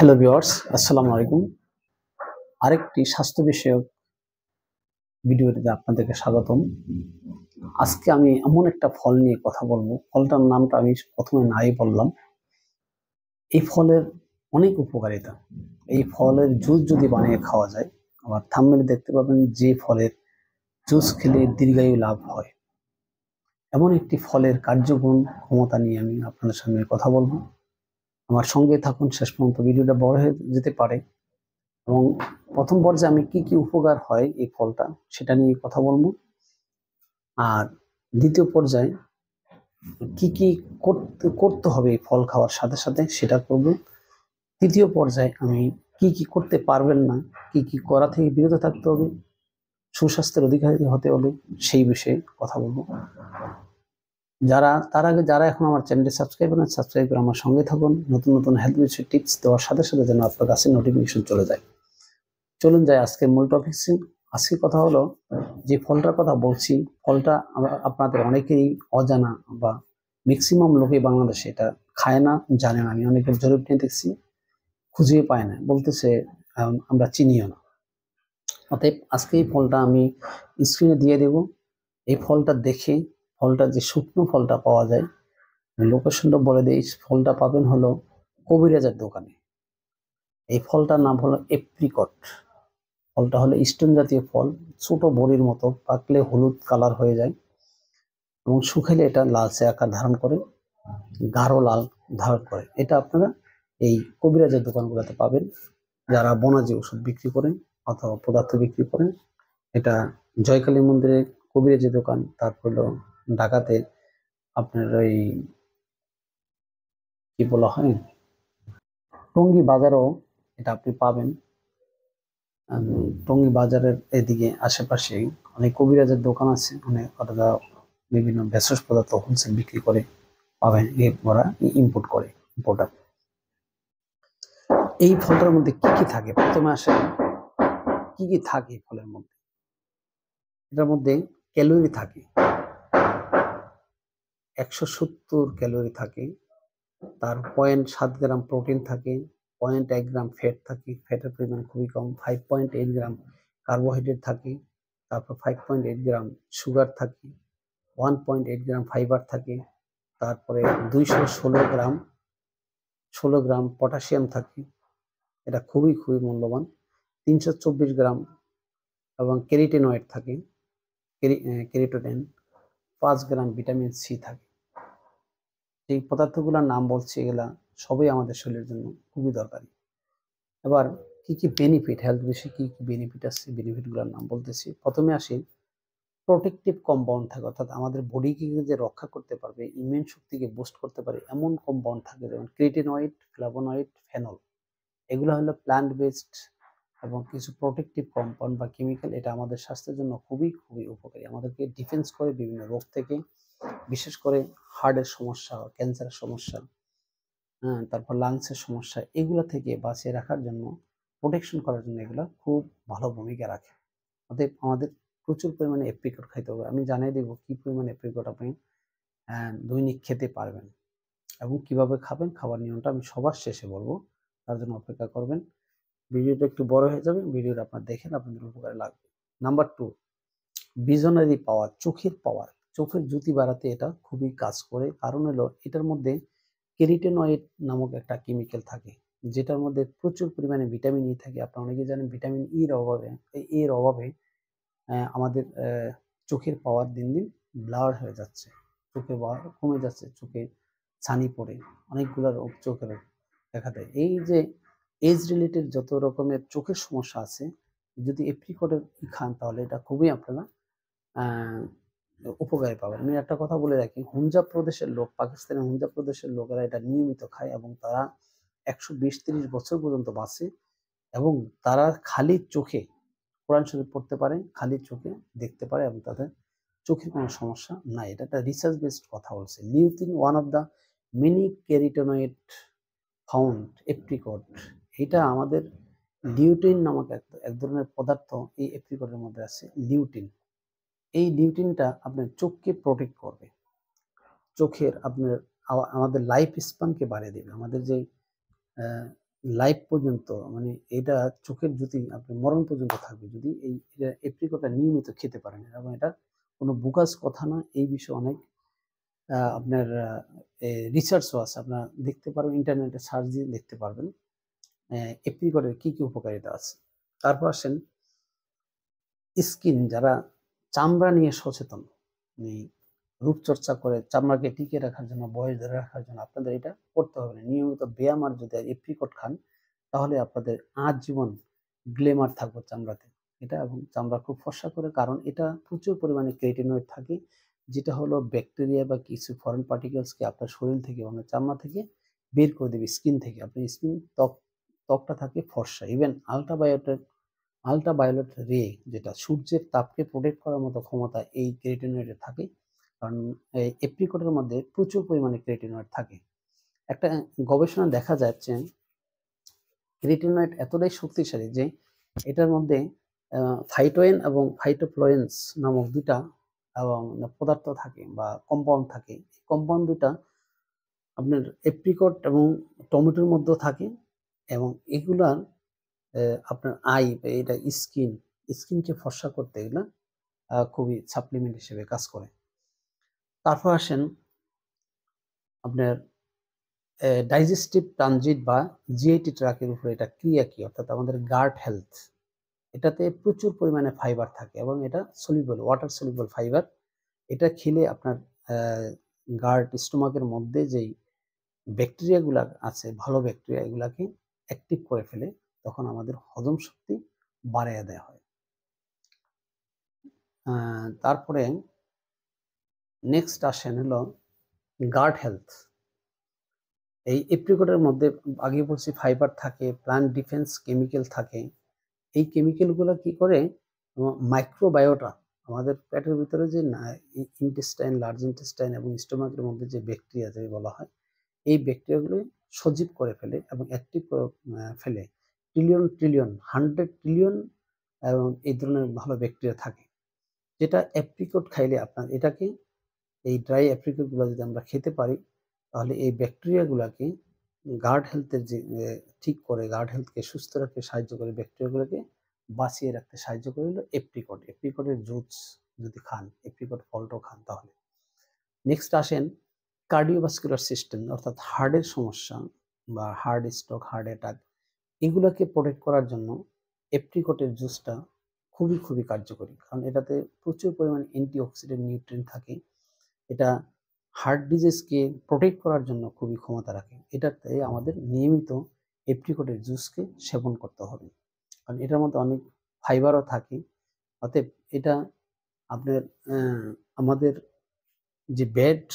Hello viewers, আসসালামু আলাইকুম। আরেকটি স্বাস্থ্য বিষয়ক ভিডিওতে আপনাদেরকে স্বাগতম। আজকে আমি এমন একটা ফল নিয়ে কথা বলবো, ফলটার নামটা আমি প্রথমে নাই বললাম। এই ফলের অনেক উপকারিতা। এই ফলের জুস যদি বানিয়ে খাওয়া যায়, আবার থাম্বনেলে দেখতে পাবেন যে ফলের জুস খেলে দীর্ঘায়ু লাভ হয়। এমন একটি ফলের কার্যগুণ ক্ষমতা নিয়ে আমি আপনাদের সামনে কথা বলবো। আমার সঙ্গে থাকুন, শেষ পর্যন্ত ভিডিওটা বড় হয়ে যেতে পারে। এবং প্রথম পর্যায়ে আমি কি কি উপকার হয় এই ফলটা সেটা নিয়ে কথা বলবো। আর দ্বিতীয় পর্যায়ে কি কি করতে হবে এই ফল খাওয়ার সাথে সাথে সেটা করব। তৃতীয় পর্যায়ে আমি কি কি করতে পারবেন না, কি কি করা থেকে বিরত থাকতে হবে, সুস্বাস্থ্যের অধিকারী হতে হলে সেই বিষয়ে কথা বলবো। তার আগে যারা এখন আমার চ্যানেলটি সাবস্ক্রাইব করে আমার সঙ্গে থাকুন। নতুন নতুন হেলথ বিষয়ে টিপস দেওয়ার সাথে সাথে যেন আপনার কাছে নোটিফিকেশন চলে যায়। চলুন যাই আজকের মূল টপিক। আজকে কথা হলো যে ফলটার কথা বলছি, ফলটা আপনাদের অনেকেই অজানা বা ম্যাক্সিমাম লোকে বাংলাদেশে এটা খায় না, জানে না। আমি অনেকের জরিপ নিয়ে দেখছি, খুঁজে পায় না, বলতেছে আমরা চিনিও না। অতএব আজকে এই ফলটা আমি স্ক্রিনে দিয়ে দেব। এই ফলটা দেখে, ফলটা যে শুকনো ফলটা পাওয়া যায়, লোকেশনটা বলে দিই। ফলটা পাবেন হলো কবিরাজের দোকানে। এই ফলটার নাম হলো এপ্রিকট। ফলটা হলো স্টোন জাতীয় ফল, ছোট বড়ির মতো, পাকলে হলুদ কালার হয়ে যায় এবং শুকালে এটা লালচে আকার ধারণ করে, গাঢ় লাল ধারণ করে। এটা আপনারা এই কবিরাজের দোকানগুলোতে পাবেন, যারা বনাজি ওষুধ বিক্রি করেন অথবা পদার্থ বিক্রি করেন। এটা জয়কালী মন্দিরে কবিরাজের দোকান, তারপর হলো ঢাকাতে আপনার ওই কি বলা হয়, টঙ্গী বাজারও এটা আপনি পাবেন। টঙ্গী বাজারের এদিকে আশেপাশে অনেক কবিরাজের দোকান আছে, অনেক ওরা বিভিন্ন ভেষজ পদার্থ হোলসেল বিক্রি করে পাবেন। ওরা ইম্পোর্ট করে, ইম্পোর্টার। এই ফলটার মধ্যে কি কি থাকে প্রথমে আসেন, কি কি থাকে ফলের মধ্যে? এটার মধ্যে ক্যালোরি থাকে 170 ক্যালোরি থাকে, তার 0.7 গ্রাম প্রোটিন থাকে, 0.1 গ্রাম ফ্যাট থাকে, ফ্যাটের পরিমাণ খুবই কম, 5.8 গ্রাম কার্বোহাইড্রেট থাকে, তারপর 5.8 গ্রাম সুগার থাকে, 1.8 গ্রাম ফাইবার থাকে, তারপরে 216 গ্রাম পটাশিয়াম থাকে, এটা খুবই খুবই মূল্যবান, 324 গ্রাম, এবং ক্যারোটিনয়েড থাকে, ক্যারোটিন, 5 গ্রাম ভিটামিন সি থাকে। এই পদার্থগুলোর নাম বলছি, এগুলা সবই আমাদের শরীরের জন্য খুবই দরকারি। এবার কি কি বেনিফিট, হেলথ বিষয়ে কি কি বেনিফিট আছে, বেনিফিটগুলোর নাম বলতেছি। প্রথমে আসি, প্রোটেকটিভ কম্পাউন্ড থাকে, অর্থাৎ আমাদের বডিকে যে রক্ষা করতে পারবে, ইমিউন শক্তিকে বুস্ট করতে পারে এমন কম্পাউন্ড থাকে, যেমন ক্রিয়েটিনয়েড, ফ্লাভোনয়েড, ফেনল। এগুলো হলো প্ল্যান্ট বেসড এবং কিছু প্রোটেকটিভ কম্পাউন্ড বা কেমিক্যাল। এটা আমাদের স্বাস্থ্যের জন্য খুবই খুবই উপকারী, আমাদেরকে ডিফেন্স করে বিভিন্ন রোগ থেকে, বিশেষ করে হার্টের সমস্যা, ক্যান্সারের সমস্যা, তারপর লাংসের সমস্যা, এগুলা থেকে বাঁচিয়ে রাখার জন্য, প্রোটেকশন করার জন্য এগুলা খুব ভালো ভূমিকা রাখে। অতএব আমাদের প্রচুর পরিমাণে এপ্রিকট খাইতে হবে। আমি জানিয়ে দেবো কি পরিমাণ এপ্রিকট আপনি দৈনিক খেতে পারবেন এবং কিভাবে খাবেন। খাবার নিয়মটা আমি সবার শেষে বলবো, তার জন্য অপেক্ষা করবেন। ভিডিওটা একটু বড় হয়ে যাবে, ভিডিওটা আপনারা দেখেন, আপনাদের উপকারে লাগবে। নাম্বার 2, ভিশনারি পাওয়ার, চোখের পাওয়ার, চোখের জ্যোতি বাড়াতে এটা খুবই কাজ করে। কারণ হলো এটার মধ্যে ক্যারোটিনয়েড নামক একটা কেমিক্যাল থাকে, যেটার মধ্যে প্রচুর পরিমাণে ভিটামিন ই থাকে। আপনারা অনেকে জানেন ভিটামিন এর অভাবে আমাদের চোখের পাওয়ার দিন দিন ব্লার হয়ে যাচ্ছে, চোখের পাওয়ার কমে যাচ্ছে, চোখে ছানি পড়ে, অনেকগুলো রোগ চোখের দেখা দেয়। এই যে এজ রিলেটেড যত রকমের চোখের সমস্যা আছে, যদি এপ্রিকটের খান তাহলে এটা খুবই আপনারা উপকারী পাবেন। আমি একটা কথা বলে রাখি, হুঞ্জাব প্রদেশের লোক, পাকিস্তানের হুঞ্জাব প্রদেশের লোকেরা এটা নিয়মিত খায় এবং তারা 120-30 বছর পর্যন্ত বাঁচে এবং তারা খালি চোখে কোরআন শরীফ পড়তে পারে, খালি চোখে দেখতে পারে এবং তাদের চোখের কোনো সমস্যা নাই। এটা একটা রিসার্চ বেসড কথা বলছে। Lutein, one of the many carotenoid found apricot. এটা আমাদের লিউটিন নামক এক ধরনের পদার্থ এই এপ্রিকটের মধ্যে আছে, লিউটিন। এই লিউটিনটা আপনার চোখকে প্রোটেক্ট করবে, চোখের আপনার আমাদের লাইফ স্প্যানকে বাড়িয়ে দেবে। আমাদের যে লাইফ পর্যন্ত, মানে এটা চোখের জ্যোতি আপনার মরণ পর্যন্ত থাকবে যদি এই এপ্রিকটটা নিয়মিত খেতে পারেন। এবং এটা কোনো বোগাস কথা না, এই বিষয়ে অনেক আপনার রিসার্চও আছে, আপনার দেখতে পারবেন, ইন্টারনেটে সার্চ দিয়ে দেখতে পারবেন এপ্রিকটের কি কি উপকারিতা আছে। তারপর আসেন স্কিন, যারা চামড়া নিয়ে সচেতন, রূপচর্চা করে চামড়াকে টিকিয়ে রাখার জন্য, বয়স ধরে রাখার জন্য আপনাদের এটা করতে হবে না। নিয়মিত ব্যায়াম আর যদি এপ্রিকট খান তাহলে আপনাদের আজীবন গ্লেমার থাকবে চামড়াতে এটা, এবং চামড়া খুব ফর্সা করে, কারণ এটা প্রচুর পরিমাণে কেরাটিনয়েড থাকে, যেটা হলো ব্যাকটেরিয়া বা কিছু ফরেন পার্টিকেলসকে আপনার শরীর থেকে, মানে চামড়া থেকে বের করে দেবে, স্কিন থেকে। আপনার স্কিন ত্বকটা থাকে ফর্সা। ইভেন আল্ট্রাভায়োলেট রে, যেটা সূর্যের তাপকে প্রোটেক্ট করার মতো ক্ষমতা এই কেরাটিনয়েডের থাকে, কারণ এই এপ্রিকটের মধ্যে প্রচুর পরিমাণে কেরাটিনয়েড থাকে। একটা গবেষণা দেখা যাচ্ছে কেরাটিনয়েড এতটাই শক্তিশালী যে এটার মধ্যে ফাইটোয়েন এবং ফাইটোফ্লোয়েন্স নামক দুটা এবং পদার্থ থাকে বা কম্পাউন্ড থাকে। কম্পাউন্ড দুটা আপনার এপ্রিকট এবং টমেটোর মধ্যে থাকে, এবং এগুলা আপনার এটা স্কিনকে ফর্সা করতে এগুলা খুবই সাপ্লিমেন্ট হিসেবে কাজ করে। তারপর আসেন আপনার ডাইজেস্টিভ ট্রানজিট বা জিআইটি ট্র্যাকের উপরে এটা ক্রিয়া কি, অর্থাৎ আমাদের গাট হেলথ, এটাতে প্রচুর পরিমাণে ফাইবার থাকে এবং এটা সলিউবল, ওয়াটার সলিউবল ফাইবার। এটা খেলে আপনার গাট স্টোমাকের মধ্যে যেই ব্যাকটেরিয়াগুলো আছে, ভালো ব্যাকটেরিয়া, এগুলাকে অ্যাক্টিভ করে ফেলে, তখন আমাদের হজম শক্তি বাড়িয়ে দেওয়া হয়। তারপরে নেক্সট আসেন হলো গাট হেলথ। এই এপ্রিকটের মধ্যে আগে বলছি ফাইবার থাকে, প্লান্ট ডিফেন্স কেমিক্যাল থাকে। এই কেমিক্যালগুলো কি করে, মাইক্রোবায়োটা, আমাদের পেটের ভিতরে যে ইন্টেস্টাইন, লার্জ ইন্টেস্টাইন এবং স্টোমাকের মধ্যে যে ব্যাকটেরিয়া যে বলা হয়, এই ব্যাকটেরিয়াগুলো সজীব করে ফেলে এবং অ্যাক্টিভ করে ফেলে। ট্রিলিয়ন 100 ট্রিলিয়ন এবং এই ধরনের ভালো ব্যাকটেরিয়া থাকে, যেটা অ্যাপ্রিকট খাইলে আপনার এটাকে, এই ড্রাই অ্যাপ্রিকটগুলো যদি আমরা খেতে পারি তাহলে এই ব্যাকটেরিয়াগুলোকে গার্ড হেলথের যে ঠিক করে, গার্ড হেলথকে সুস্থ রাখতে সাহায্য করে, ব্যাকটেরিয়াগুলোকে বাঁচিয়ে রাখতে সাহায্য করে হলো এপ্রিকটের জুস যদি খান, এপ্রিকট ফলটাও খান তাহলে। নেক্সট আসেন কার্ডিওভাস্কুলার সিস্টেম, অর্থাৎ হার্টের সমস্যা বা হার্ট স্ট্রোক, হার্ট অ্যাটাক, এগুলোকে প্রোটেক্ট করার জন্য এপ্রিকটের জুসটা খুবই কার্যকরী, কারণ এটাতে প্রচুর পরিমাণে অ্যান্টিঅক্সিডেন্ট নিউট্রিয়েন্ট থাকে। এটা হার্ট ডিজিজকে প্রোটেক্ট করার জন্য খুবই ক্ষমতা রাখে। এটাতে আমাদের নিয়মিত এপ্রিকটের জুসকে সেবন করতে হবে, কারণ এটার মধ্যে অনেক ফাইবারও থাকে। অতএব এটা আপনার আমাদের যে ব্যাড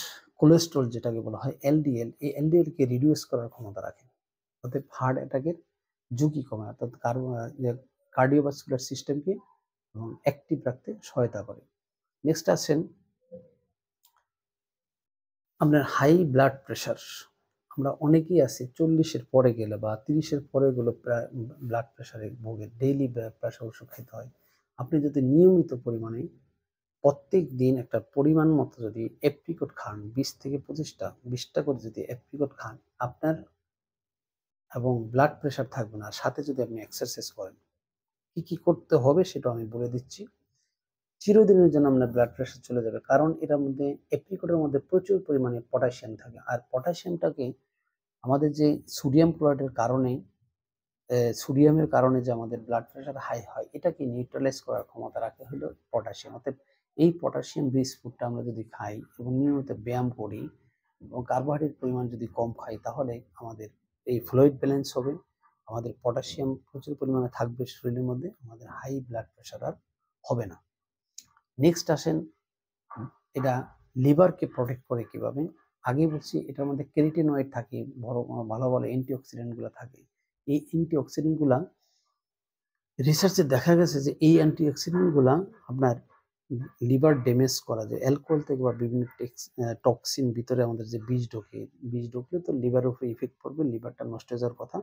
কোলেস্ট্রল যেটাকে বলা হয় এলডিএল, এই এলডিএলকে রিডিউস করার ক্ষমতা রাখে। অতএব হার্ট অ্যাটাকের ঝুঁকি কমায়, অর্থাৎ কার্ডিওভাস্কুলার সিস্টেমকে অ্যাক্টিভ রাখতে সহায়তা করে। নেক্সট আসেন আপনার হাই ব্লাড প্রেশার। আমরা অনেকেই আছি 40-এর পরে গেলে বা 30-এর পরে গেলে ব্লাড প্রেশারে ভোগে, ডেইলি প্রেশার ওষুধ খেতে হয়। আপনি যদি নিয়মিত পরিমাণে প্রত্যেক দিন একটা পরিমাণ মতো যদি এপ্রিকট খান, 20 থেকে 25টা করে যদি এপ্রিকট খান, আপনার এবং ব্লাড প্রেশার থাকবে না। সাথে যদি আপনি এক্সারসাইজ করেন, কি করতে হবে সেটা আমি বলে দিচ্ছি। চিরদিনের জন্য আপনার ব্লাড প্রেশার চলে যাবে, কারণ এটার মধ্যে এপ্রিকটের মধ্যে প্রচুর পরিমাণে পটাশিয়াম থাকে। আর পটাশিয়ামটাকে আমাদের যে সোডিয়ামের কারণে যে আমাদের ব্লাড প্রেশার হাই হয়, এটাকে নিউট্রালাইজ করার ক্ষমতা রাখে হলো পটাশিয়াম। অর্থাৎ এই পটাশিয়াম রিচ ফুডটা আমরা যদি খাই এবং নিয়মিত ব্যায়াম করি এবং কার্বোহাইড্রেট পরিমাণ যদি কম খাই, তাহলে আমাদের এই ফ্লুইড ব্যালেন্স হবে, আমাদের পটাশিয়াম প্রচুর পরিমাণে থাকবে শরীরের মধ্যে, আমাদের হাই ব্লাড প্রেশার আর হবে না। নেক্সট আসেন এটা লিভারকে প্রোটেক্ট করে কিভাবে। আগে বলছি এটার মধ্যে ক্যারোটিনয়েড থাকে, ভালো অ্যান্টিঅক্সিডেন্টগুলো থাকে। এই অ্যান্টিঅক্সিডেন্টগুলা রিসার্চে দেখা গেছে যে এই অ্যান্টিঅক্সিডেন্টগুলা আপনার লিভার ড্যামেজ করা যায়, অ্যালকোহল থেকে বা বিভিন্ন টক্সিন ভিতরে আমাদের যে বীজ ঢুকলে তো লিভারের উপরে ইফেক্ট পড়বে, লিভারটা নষ্ট হয়ে যাওয়ার কথা।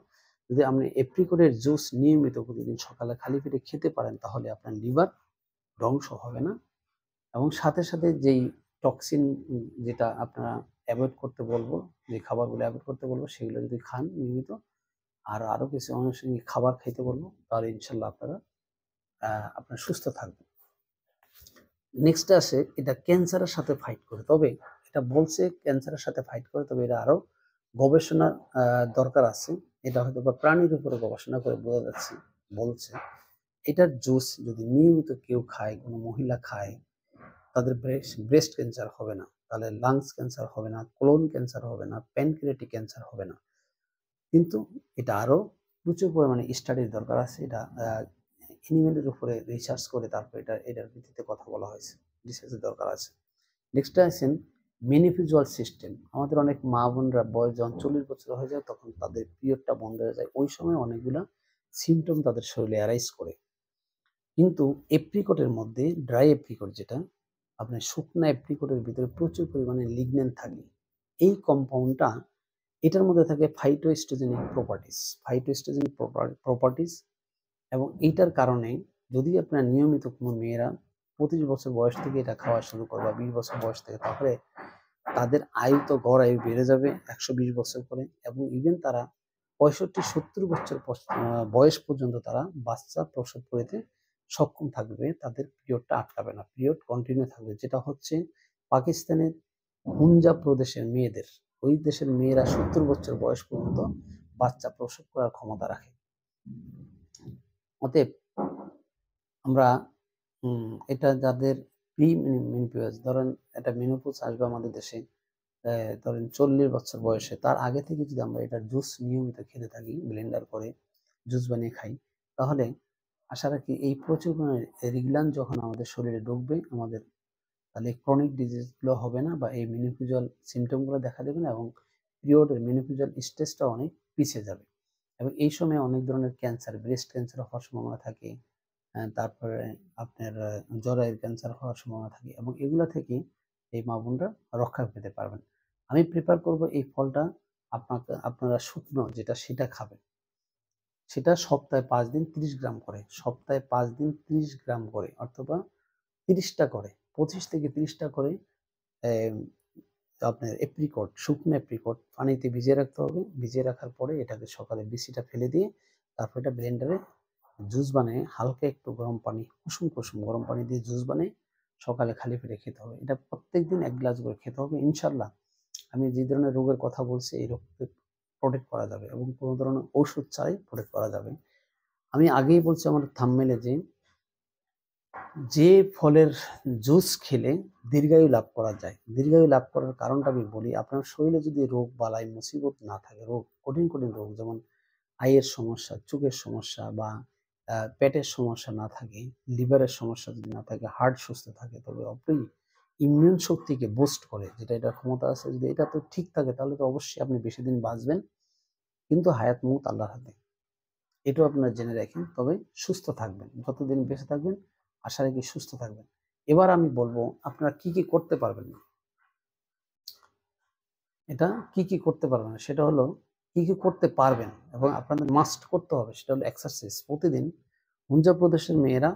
যদি আপনি এপ্রিকটের জুস নিয়মিত প্রতিদিন সকালে খালি পেটে খেতে পারেন, তাহলে আপনার লিভার ধ্বংস হবে না, এবং সাথে যেই টক্সিন যেটা আপনারা অ্যাভয়েড করতে বলবো, যে খাবারগুলো অ্যাভয়েড করতে বলবো, সেগুলো যদি খান নিয়মিত, আর আরো কিছু আনুষঙ্গিক খাবার খাইতে বলবো, তাহলে ইনশাল্লাহ আপনারা সুস্থ থাকবেন। নেক্সট আসে এটা ক্যান্সারের সাথে ফাইট করে, তবে এটা বলছে ক্যান্সারের সাথে ফাইট করে, তবে এটা আরো গবেষণার দরকার আছে। এটা হয়তো বা প্রাণীর উপরে গবেষণা করে বোঝা যাচ্ছে, বলছে এটার জুস যদি নিয়মিত কেউ খায়, কোনো মহিলা খায়, তাদের ব্রেস্ট ক্যান্সার হবে না, তাহলে লাংস ক্যান্সার হবে না, কোলন ক্যান্সার হবে না, প্যানক্রিয়াটিক ক্যান্সার হবে না। কিন্তু এটা আরো প্রচুর পরিমাণে স্টাডির দরকার আছে। এটা অ্যানিমেলের উপরে রিসার্চ করে তারপর এটার ভিত্তিতে কথা বলা হয়েছে, রিসার্চের দরকার আছে। নেক্সট আছেন মেনিফিউজাল সিস্টেম। আমাদের অনেক মা বোনরা বয়স যখন 40 বছর হয়ে যায় তখন তাদের পিরিয়ডটা বন্ধ হয়ে যায়, ওই সময় অনেকগুলা সিমটম তাদের শরীরে অ্যারাইজ করে। কিন্তু এপ্রিকটের মধ্যে, ড্রাই এপ্রিকট যেটা, আপনার শুকনা এপ্রিকটের ভিতরে প্রচুর পরিমাণে লিগন্যান থাকে। এই কম্পাউন্ডটা, এটার মধ্যে থাকে ফাইটোস্ট্রোজেনিক প্রপার্টিস, এবং এইটার কারণে যদি আপনার নিয়মিত কোনো মেয়েরা 25 বছর বয়স থেকে এটা খাওয়া শুরু করে বা 20 বছর বয়স থেকে, তাহলে তাদের আয়ু তো গড় আয়ু বেড়ে যাবে 120 বছর করে, এবং ইভেন তারা 65-70 বছর বয়স পর্যন্ত তারা বাচ্চা প্রসব করতে সক্ষম থাকবে, তাদের পিরিয়ডটা আটকাবে না, পিরিয়ড কন্টিনিউ থাকবে। যেটা হচ্ছে পাকিস্তানের পুঞ্জাব প্রদেশের মেয়েদের, ওই দেশের মেয়েরা 70 বছর বয়স পর্যন্ত বাচ্চা প্রসব করার ক্ষমতা রাখে। অতএব আমরা এটা যাদের প্রি মেনোপজ, ধরেন এটা মেনোপজ আসবে আমাদের দেশে ধরেন 40 বছর বয়সে, তার আগে থেকে যদি আমরা এটা জুস নিয়মিত খেতে থাকি, ব্লেন্ডার করে জুস বানিয়ে খাই, তাহলে আশা রাখি এই প্রচুর রিগলান যখন আমাদের শরীরে ঢুকবে, আমাদের তাহলে ক্রনিক ডিজিজগুলো হবে না, বা এই মেনোপজাল সিমটমগুলো দেখা দেবে না, এবং পিরিয়ডের মেনোপজাল স্টেজটা অনেক পিছিয়ে যাবে। এবং এই সময় অনেক ধরনের ক্যান্সার, ব্রেস্ট ক্যান্সার হওয়ার সম্ভাবনা থাকে, তারপরে আপনার জরায়ুর ক্যান্সার হওয়ার সম্ভাবনা থাকে, এবং এগুলা থেকে এই মা বোনরা রক্ষা পেতে পারবেন। আমি প্রেফার করব এই ফলটা আপনারা শুকনো যেটা সেটা খাবেন, সেটা সপ্তাহে 5 দিন 30 গ্রাম করে, সপ্তাহে 5 দিন 30 গ্রাম করে, অথবা 30টা করে, 25 থেকে 30টা করে আপনার এপ্রিকট, শুকনো এপ্রিকট পানিতে ভিজিয়ে রাখতে হবে। ভিজিয়ে রাখার পরে এটাকে সকালে বিচিটা ফেলে দিয়ে তারপর এটা ব্লেন্ডারে জুস বানিয়ে হালকা একটু গরম পানি, কুসুম কুসুম গরম পানি দিয়ে জুস বানিয়ে সকালে খালি পেটে খেতে হবে। এটা প্রত্যেকদিন 1 গ্লাস করে খেতে হবে। ইনশাল্লাহ আমি যে ধরনের রোগের কথা বলছি এই রোগকে প্রোটেক্ট করা যাবে, এবং কোনো ধরনের ওষুধ ছাড়াই প্রোটেক্ট করা যাবে। আমি আগেই বলছি আমার থাম্বনেলে যে ফলের জুস খেলে দীর্ঘায়ু লাভ করা যায়। দীর্ঘায়ু লাভ করার কারণটা আমি বলি, আপনার শরীরে যদি রোগ বালাই মুসিবত না থাকে, রোগ কঠিন কঠিন রোগ যেমন আয়ের সমস্যা, চোখের সমস্যা, বা পেটের সমস্যা না থাকে, লিভারের সমস্যা যদি না থাকে, হার্ট সুস্থ থাকে, তবে অবশ্যই ইমিউন শক্তিকে বুস্ট করে, যেটা এটার ক্ষমতা আছে, যদি এটা তো ঠিক থাকে তাহলে তো অবশ্যই আপনি বেশি দিন বাঁচবেন। কিন্তু হায়াত মউত আল্লাহর হাতে, এটাও আপনারা জেনে রাখেন। তবে সুস্থ থাকবেন, যতদিন বেঁচে থাকবেন আশা রাখি সুস্থ থাকবেন। এবার আমি বলবো আপনারা কি কি করতে পারবেন না। এটা কি কি করতে পারবেন না সেটা হলো কি কি করতে পারবেন এবং আপনাদের মাস্ট করতে হবে, সেটা হলো এক্সারসাইজ। প্রতিদিন পাঞ্জাব প্রদেশের মেয়েরা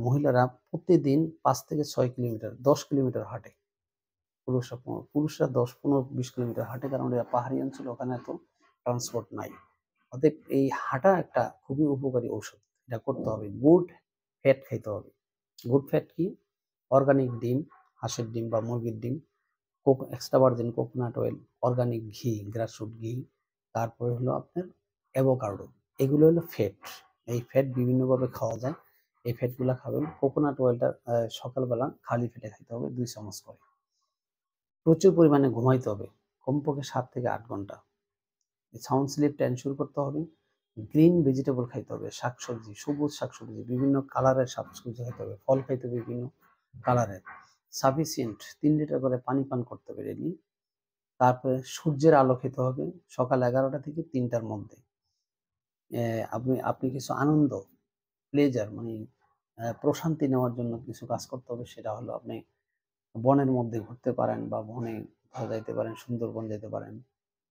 মহিলারা প্রতিদিন 5 থেকে 6 কিলোমিটার 10 কিলোমিটার হাঁটে। পুরুষরা 10-15-20 কিলোমিটার হাঁটে, কারণ এটা পাহাড়ি অঞ্চল, ওখানে এত ট্রান্সপোর্ট নাই। অতএব এই হাঁটা একটা খুবই উপকারী ঔষধ, এটা করতে হবে। গুড ফ্যাট খাইতে হবে। গুড ফ্যাট কি? অর্গানিক ডিম, হাঁসের ডিম বা মুরগির ডিম, extra virgin coconut oil, organic ঘি, গ্রাসরুট ঘি, তারপরে হলো আপনার অ্যাভোকাডো। এগুলো হলো ফ্যাট। এই ফ্যাট বিভিন্নভাবে খাওয়া যায়, এই ফ্যাটগুলো খাবেন। কোকোনাট অয়েলটা সকালবেলা খালি পেটে খাইতে হবে 2 চামচ করে। প্রচুর পরিমাণে ঘুমাইতে হবে, কমপক্ষে 7 থেকে 8 ঘন্টা। সাউন্ড স্লিপটা এনশিওর করতে হবে। গ্রিন ভেজিটেবল খাইতে হবে, শাকসবজি, সবুজ শাকসবজি, বিভিন্ন কালারের শাকসবজি খাইতে হবে, ফল খাইতে হবে বিভিন্ন কালারের। সাফিসিয়েন্ট 3 লিটার করে পানি পান করতে হবে ডেইলি। তারপরে সূর্যের আলো খেতে হবে সকাল 11টা থেকে 3টার মধ্যে। আপনি কিছু আনন্দ, প্লেজার মানে প্রশান্তি নেওয়ার জন্য কিছু কাজ করতে হবে, সেটা হলো আপনি বনের মধ্যে ঘুরতে পারেন, বা বনে যাইতে পারেন, সুন্দরবন যেতে পারেন,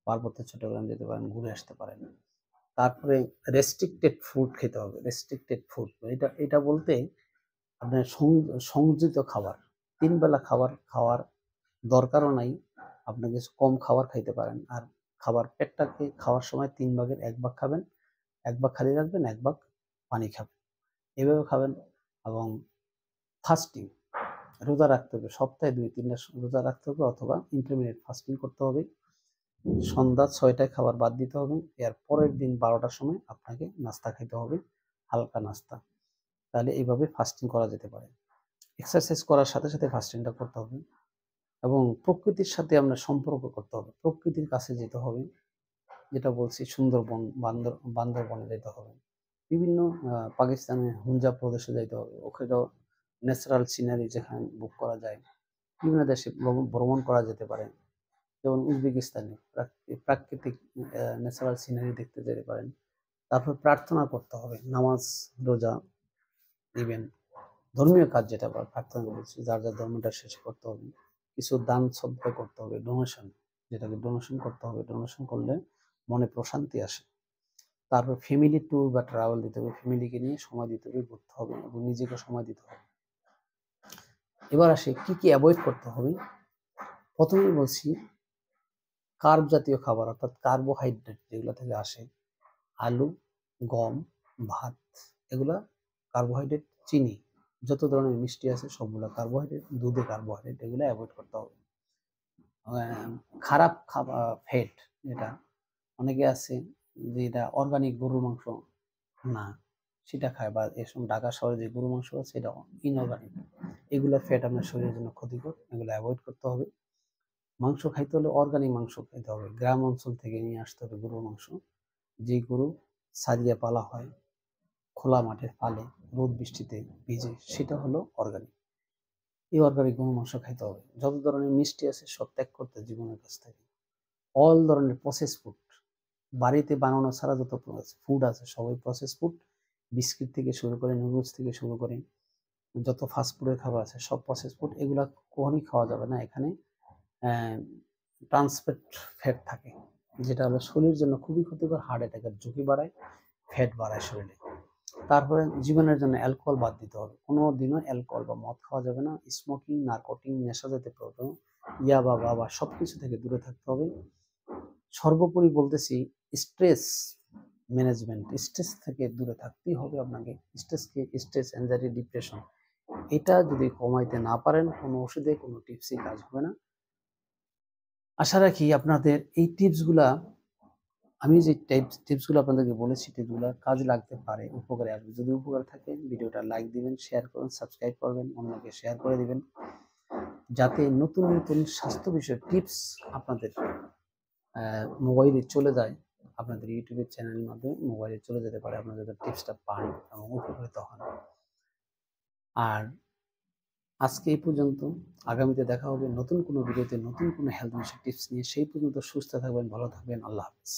পার্বত্য চট্টগ্রাম যেতে পারেন, ঘুরে আসতে পারেন। তারপরে রেস্ট্রিক্টেড ফুড খেতে হবে। রেস্ট্রিক্টেড ফুড এটা বলতে আপনার সংযত খাবার, 3 বেলা খাবার খাওয়ার দরকারও নাই, আপনি কিছু কম খাবার খাইতে পারেন। আর পেটটাকে খাওয়ার সময় 3 ভাগের 1 ভাগ খাবেন, 1 ভাগ খালি রাখবেন, 1 ভাগ পানি খাবেন, এভাবে খাবেন। এবং ফাস্টিং রোজা রাখতে হবে, সপ্তাহে 2-3টা রোজা রাখতে হবে অথবা ইন্টারমিডিয়েট ফাস্টিং করতে হবে। সন্ধ্যা 6টায় খাবার বাদ দিতে হবে, এর পরের দিন 12টার সময় আপনাকে নাস্তা খেতে হবে, হালকা নাস্তা। তাহলে এইভাবে ফাস্টিং করা যেতে পারে। এক্সারসাইজ করার সাথে সাথে ফাস্টিংটা করতে হবে এবং প্রকৃতির সাথে আমরা সম্পর্ক করতে হবে, প্রকৃতির কাছে যেতে হবে, যেটা বলছি সুন্দরবন, বান্দরবনে যেতে হবে, বিভিন্ন পাকিস্তানের হুঞ্জা প্রদেশে যেতে হবে, ওখানেও ন্যাচারাল সিনারি যেখানে বুক করা যায়, বিভিন্ন দেশে ভ্রমণ করা যেতে পারে, যেমন উজবেকিস্তানে প্রাকৃতিক ন্যাচারাল সিনারি দেখতে যেতে পারেন। তারপর প্রার্থনা করতে হবে, নামাজ, রোজা, ইভেন ধর্মীয় কাজ যেটা প্রার্থনা বলছি, যার যার ধর্মটা শেষ করতে হবে, কিছু দান সদকা করতে হবে, ডোনেশন, যেটাকে ডোনেশন করতে হবে, ডোনেশন করলে মনে প্রশান্তি আসে। তারপর ফ্যামিলি ট্যুর বা ট্রাভেল দিতে হবে, ফ্যামিলিকে নিয়ে সময় দিতে হবে, ঘুরতে হবে এবং নিজেকে সময় দিতে হবে। এবার আসে কি কি অ্যাভয়েড করতে হবে। প্রথমেই বলছি কার্ব জাতীয় খাবার, অর্থাৎ কার্বোহাইড্রেট যেগুলো থেকে আসে, আলু, গম, ভাত, এগুলা কার্বোহাইড্রেট, চিনি, যত ধরনের মিষ্টি আছে সবগুলা কার্বোহাইড্রেট, দুধে কার্বোহাইড্রেট, এগুলো অ্যাভয়েড করতে হবে। খারাপ খাবার ফ্যাট, যেটা অনেকে আছে যে এটা অর্গানিক গরুর মাংস না, সেটা খায়, বা এসব ঢাকা শহরে যে গরুর মাংস আছে সেটা ইনঅর্গানিক, এগুলো ফ্যাট আপনার শরীরের জন্য ক্ষতিকর, এগুলো অ্যাভয়েড করতে হবে। মাংস খাইতে হলে অর্গানিক মাংস খাইতে হবে, গ্রাম অঞ্চল থেকে নিয়ে আসতে হবে গরুর মাংস, যে গরু সারিয়ে পালা হয়, খোলা মাঠে পালে, রোদ বৃষ্টিতে ভিজে, সেটা হলো অর্গানিক। এই অর্গানিক গরুর মাংস খাইতে হবে। যত ধরনের মিষ্টি আছে সব ত্যাগ করতে জীবনের কাছ থেকে। অল ধরনের প্রসেস ফুড, বাড়িতে বানানো ছাড়া যত ফুড আছে সবই প্রসেস ফুড, বিস্কিট থেকে শুরু করে, নুডলস থেকে শুরু করে যত ফাস্ট ফুডের খাবার আছে সব প্রসেস ফুড, এগুলা কখনই খাওয়া যাবে না। এখানে ট্রান্সফ্যাট ফ্যাট থাকে, যেটা হলো শরীরের জন্য খুবই ক্ষতিকর, হার্ট অ্যাটাকের ঝুঁকি বাড়ায়, ফ্যাট বাড়ায় শরীরে। তারপরে জীবনের জন্য অ্যালকোহল বাদ দিতে হবে, কোনো দিনও অ্যালকোহল বা মদ খাওয়া যাবে না, স্মোকিং, নার্কোটিং, নেশা জাতীয় প্রোডাক্ট, ইয়াবা বাবা সবকিছু থেকে দূরে থাকতে হবে। সর্বোপরি বলতেছি স্ট্রেস ম্যানেজমেন্ট, স্ট্রেস থেকে দূরে থাকতেই হবে আপনাকে। স্ট্রেস, অ্যাংজাইটি, ডিপ্রেশন, এটা যদি কমাইতে না পারেন কোনো ওষুধে কোনো টিপসই কাজ হবে না। আশা রাখি আপনাদের এই টিপসগুলা, আমি যে টিপসগুলো আপনাদেরকে বলেছি, টিপসগুলো কাজে লাগতে পারে, উপকারে আসবে। যদি উপকার থাকে ভিডিওটা লাইক দিবেন, শেয়ার করবেন, সাবস্ক্রাইব করবেন, অন্যকে শেয়ার করে দিবেন, যাতে নতুন নতুন স্বাস্থ্য বিষয়ক টিপস আপনাদের মোবাইলে চলে যায়, আপনাদের ইউটিউবের চ্যানেলের মাধ্যমে মোবাইলে চলে যেতে পারে, আপনারা যাতে টিপসটা পান এবং উপকৃত হন। আর আজকে এই পর্যন্ত, আগামীতে দেখা হবে নতুন কোনো ভিডিওতে, নতুন কোনো হেলথ বিষয়ক টিপস নিয়ে। সেই পর্যন্ত সুস্থ থাকবেন, ভালো থাকবেন, আল্লাহ হাফেজ।